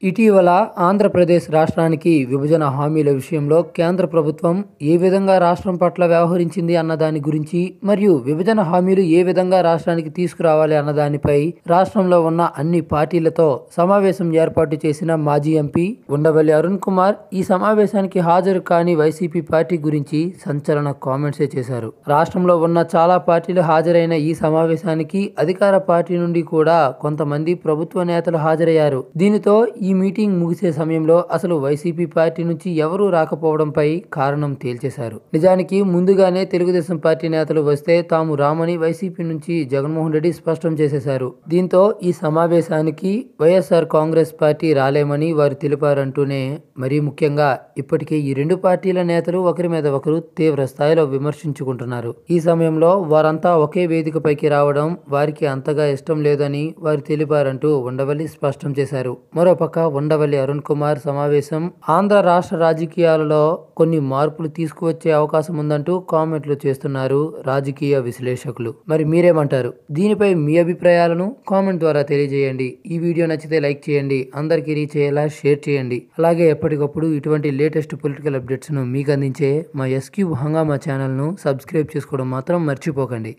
ఇటీవల ఆంధ్రప్రదేశ్ రాష్ట్రానికి విభజన హామీల విషయంలో కేంద్ర ప్రభుత్వం ఏ విధంగా రాష్ట్రం పట్ల వ్యవహరించింది అన్న దాని గురించి మరియు విభజన హామీలు ఏ విధంగా రాష్ట్రానికి తీసుకురావాలి అన్న దానిపై రాష్ట్రంలో ఉన్న అన్ని పార్టీలతో సమావేశం ఏర్పాటు చేసిన మాజీ ఎంపీ ఉండవల్లి అరుణ్ కుమార్ ఈ సమావేశానికి హాజరు కాని వైసీపీ పార్టీ గురించి సంచలన కామెంట్సే చేశారు. రాష్ట్రంలో ఉన్న చాలా పార్టీలు హాజరైన ఈ సమావేశానికి అధికార పార్టీ నుండి కూడా కొంతమంది ప్రభుత్వ నేతలు హాజరయ్యారు. దీనితో ఈ మీటింగ్ ముగిసే సమయంలో అసలు వైసీపీ పార్టీ నుంచి ఎవరూ రాకపోవడంపై కారణం తేల్చేశారు. నిజానికి ముందుగానే తెలుగుదేశం పార్టీ నేతలు వస్తే తాము రామని వైసీపీ నుంచి జగన్మోహన్ రెడ్డి స్పష్టం చేసేశారు. దీంతో ఈ సమావేశానికి వైఎస్ఆర్ కాంగ్రెస్ పార్టీ రాలేమని వారు తెలిపారంటూనే మరీ ముఖ్యంగా ఇప్పటికే ఈ రెండు పార్టీల నేతలు ఒకరి మీద ఒకరు తీవ్ర స్థాయిలో విమర్శించుకుంటున్నారు. ఈ సమయంలో వారంతా ఒకే వేదికపైకి రావడం వారికి అంతగా ఇష్టం లేదని వారు తెలిపారంటూ ఉండవల్లి స్పష్టం చేశారు. మరోపక్క ఉండవల్లి అరుణ్ కుమార్ సమావేశం ఆంధ్ర రాష్ట్ర రాజకీయాలలో కొన్ని మార్పులు తీసుకువచ్చే అవకాశం ఉందంటూ కామెంట్లు చేస్తున్నారు రాజకీయ విశ్లేషకులు. మరి మీరేమంటారు? దీనిపై మీ అభిప్రాయాలను కామెంట్ ద్వారా తెలియజేయండి. ఈ వీడియో నచ్చితే లైక్ చేయండి, అందరికీ రీచ్ అయ్యేలా షేర్ చేయండి. అలాగే ఎప్పటికప్పుడు ఇటువంటి లేటెస్ట్ పొలిటికల్ అప్డేట్స్ను మీకు అందించే మా ఎస్క్యూబ్ హంగామా ఛానల్ను సబ్స్క్రైబ్ చేసుకోవడం మాత్రం మర్చిపోకండి.